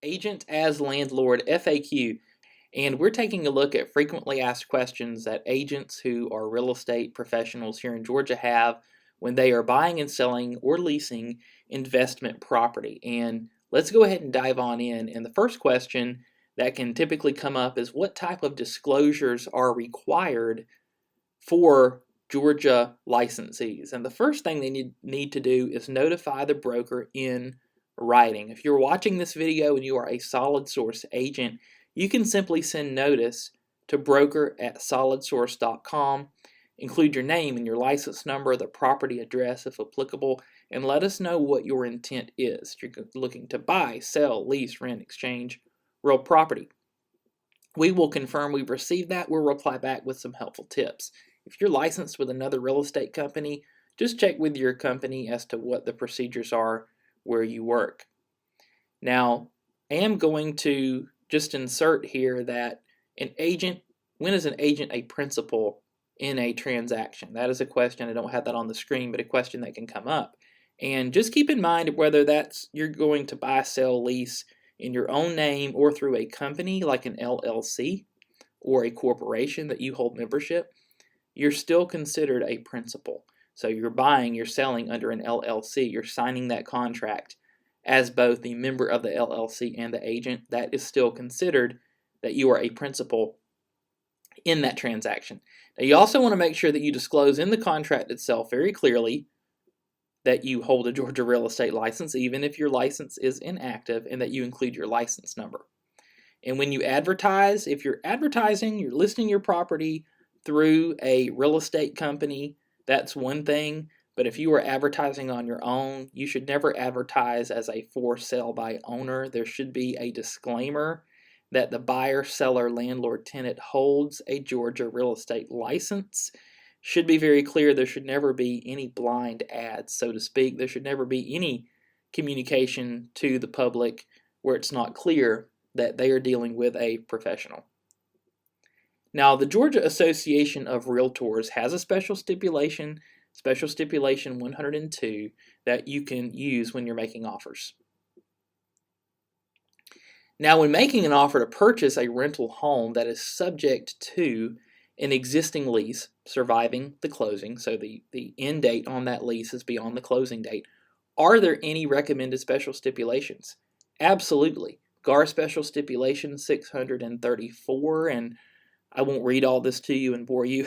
Agent as Landlord FAQ, and we're taking a look at frequently asked questions that agents who are real estate professionals here in Georgia have when they are buying and selling or leasing investment property. And let's go ahead and dive on in. And the first question that can typically come up is what type of disclosures are required for Georgia licensees? And the first thing they need to do is notify the broker in writing. If you're watching this video and you are a Solid Source agent, you can simply send notice to broker@solidsource.com, include your name and your license number, the property address if applicable, and let us know what your intent is. You're looking to buy, sell, lease, rent, exchange real property. We will confirm we've received that. We'll reply back with some helpful tips. If you're licensed with another real estate company, just check with your company as to what the procedures are where you work. Now, I am going to just insert here that when is an agent a principal in a transaction? That is a question. I don't have that on the screen, but a question that can come up. And just keep in mind whether you're going to buy, sell, lease in your own name or through a company like an LLC or a corporation that you hold membership, you're still considered a principal. So you're buying, you're selling under an LLC, you're signing that contract as both the member of the LLC and the agent. That is still considered that you are a principal in that transaction. Now you also want to make sure that you disclose in the contract itself very clearly that you hold a Georgia real estate license, even if your license is inactive, and that you include your license number. And when you advertise, if you're advertising, you're listing your property through a real estate company, that's one thing. But if you are advertising on your own, you should never advertise as a for sale by owner. There should be a disclaimer that the buyer, seller, landlord, tenant holds a Georgia real estate license. Should be very clear. There should never be any blind ads, so to speak. There should never be any communication to the public where it's not clear that they are dealing with a professional. Now, the Georgia Association of Realtors has a special stipulation 102, that you can use when you're making offers. Now, when making an offer to purchase a rental home that is subject to an existing lease surviving the closing, so the end date on that lease is beyond the closing date, are there any recommended special stipulations? Absolutely. GAR Special Stipulation 634, and I won't read all this to you and bore you,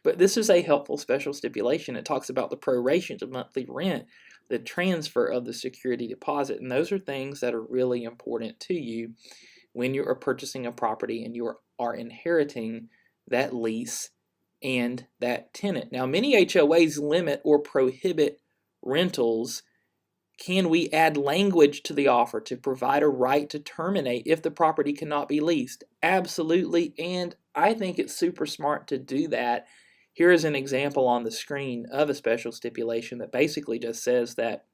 but this is a helpful special stipulation. It talks about the proration of monthly rent, the transfer of the security deposit, and those are things that are really important to you when you are purchasing a property and you are inheriting that lease and that tenant. Now, many HOAs limit or prohibit rentals. Can we add language to the offer to provide a right to terminate if the property cannot be leased? Absolutely, and I think it's super smart to do that. Here is an example on the screen of a special stipulation that basically just says that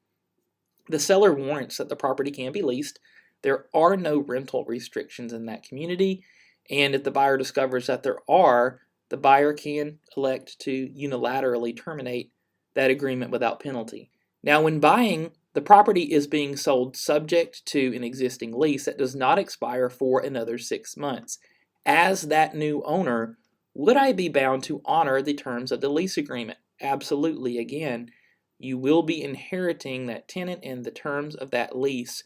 the seller warrants that the property can be leased. There are no rental restrictions in that community, and if the buyer discovers that there are, the buyer can elect to unilaterally terminate that agreement without penalty. Now, when buying, the property is being sold subject to an existing lease that does not expire for another 6 months. As that new owner, would I be bound to honor the terms of the lease agreement? Absolutely. Again, you will be inheriting that tenant and the terms of that lease.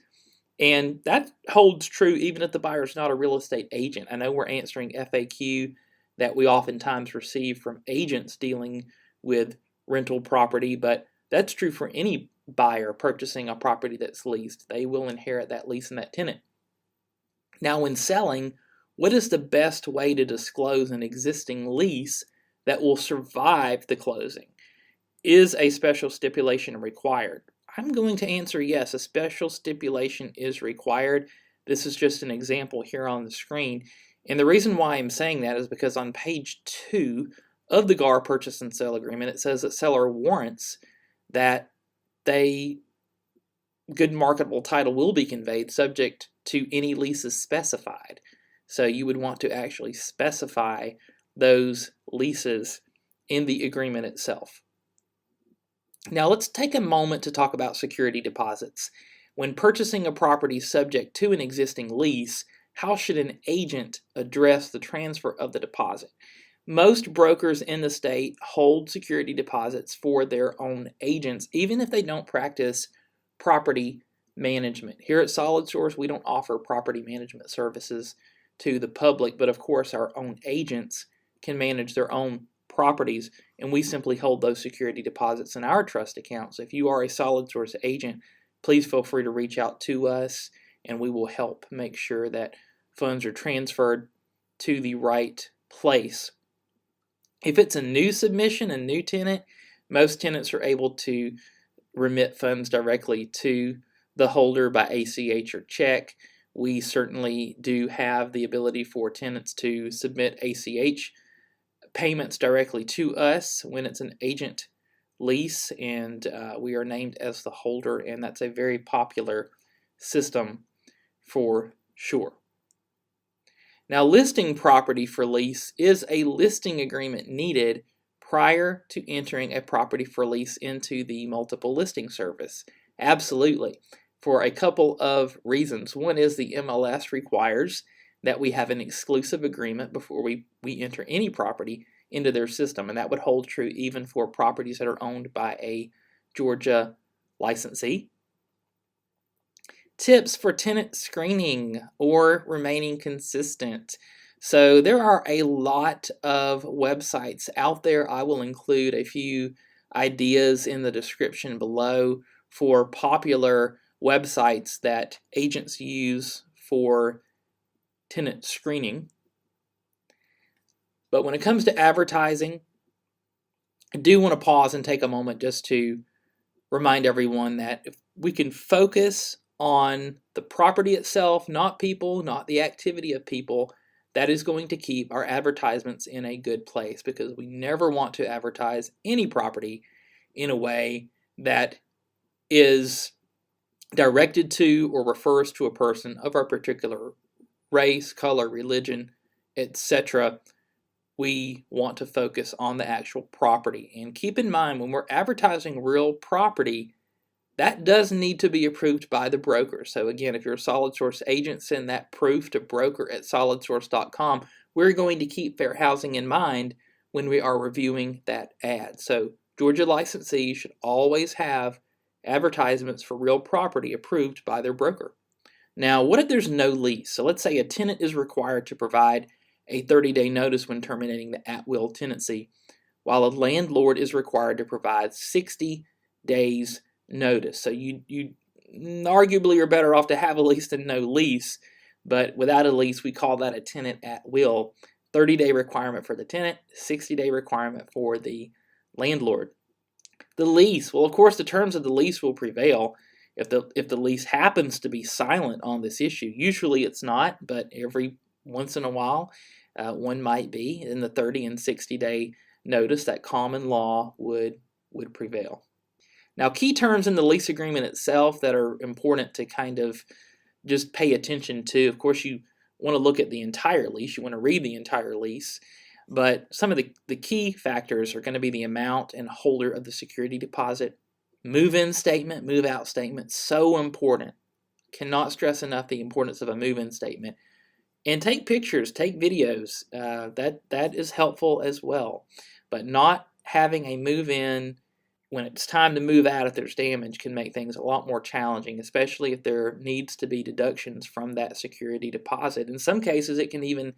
And that holds true even if the buyer is not a real estate agent. I know we're answering FAQ that we oftentimes receive from agents dealing with rental property, but that's true for any buyer purchasing a property that's leased. They will inherit that lease and that tenant. Now, when selling, what is the best way to disclose an existing lease that will survive the closing? Is a special stipulation required? I'm going to answer yes, a special stipulation is required. This is just an example here on the screen. And the reason why I'm saying that is because on page 2 of the GAR purchase and sale agreement, it says that seller warrants that good marketable title will be conveyed subject to any leases specified. So you would want to actually specify those leases in the agreement itself. Now let's take a moment to talk about security deposits. When purchasing a property subject to an existing lease, how should an agent address the transfer of the deposit? Most brokers in the state hold security deposits for their own agents, even if they don't practice property management. Here at Solid Source, we don't offer property management services to the public, but of course our own agents can manage their own properties, and we simply hold those security deposits in our trust accounts. If you are a Solid Source agent, please feel free to reach out to us, and we will help make sure that funds are transferred to the right place. If it's a new submission, a new tenant, most tenants are able to remit funds directly to the holder by ACH or check. We certainly do have the ability for tenants to submit ACH payments directly to us when it's an agent lease, and we are named as the holder, and that's a very popular system for sure. Now, listing property for lease, is a listing agreement needed prior to entering a property for lease into the multiple listing service? Absolutely, for a couple of reasons. One is the MLS requires that we have an exclusive agreement before we enter any property into their system, and that would hold true even for properties that are owned by a Georgia licensee. Tips for tenant screening or remaining consistent. So there are a lot of websites out there. I will include a few ideas in the description below for popular websites that agents use for tenant screening. But when it comes to advertising, I do want to pause and take a moment just to remind everyone that if we can focus on the property itself, not people, not the activity of people, that is going to keep our advertisements in a good place, because we never want to advertise any property in a way that is directed to or refers to a person of our particular race, color, religion, etc. We want to focus on the actual property. And keep in mind, when we're advertising real property, that does need to be approved by the broker. So again, if you're a Solid Source agent, send that proof to broker@solidsource.com. We're going to keep fair housing in mind when we are reviewing that ad. So Georgia licensees should always have advertisements for real property approved by their broker. Now, what if there's no lease? So let's say a tenant is required to provide a 30-day notice when terminating the at-will tenancy, while a landlord is required to provide 60 days notice. So you arguably are better off to have a lease than no lease, but without a lease, we call that a tenant at will. 30-day requirement for the tenant, 60-day requirement for the landlord. The lease, well, of course, the terms of the lease will prevail if the lease happens to be silent on this issue. Usually it's not, but every once in a while, one might be. In the 30 and 60-day notice, that common law would prevail. Now, key terms in the lease agreement itself that are important to kind of just pay attention to. Of course, you want to look at the entire lease. You want to read the entire lease. But some of the key factors are going to be the amount and holder of the security deposit. Move-in statement, move-out statement, so important. Cannot stress enough the importance of a move-in statement. And take pictures, take videos. That is helpful as well. But not having a move-in when it's time to move out, if there's damage, can make things a lot more challenging, especially if there needs to be deductions from that security deposit. In some cases, it can even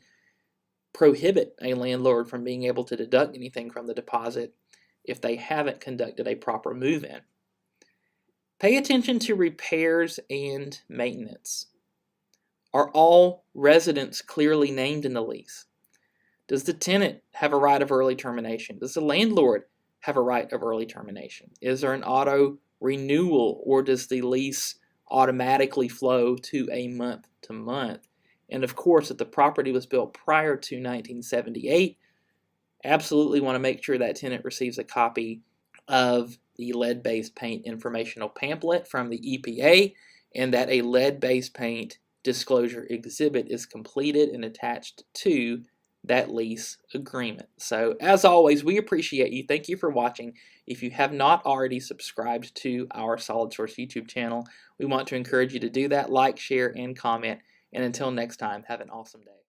prohibit a landlord from being able to deduct anything from the deposit if they haven't conducted a proper move-in. Pay attention to repairs and maintenance. Are all residents clearly named in the lease? Does the tenant have a right of early termination? Does the landlord have a right of early termination? Is there an auto renewal, or does the lease automatically flow to a month-to-month? And of course, if the property was built prior to 1978, absolutely want to make sure that tenant receives a copy of the lead-based paint informational pamphlet from the EPA, and that a lead-based paint disclosure exhibit is completed and attached to that lease agreement. So as always, we appreciate you. Thank you for watching. If you have not already subscribed to our Solid Source YouTube channel, we want to encourage you to do that. Like, share, and comment. And until next time, have an awesome day.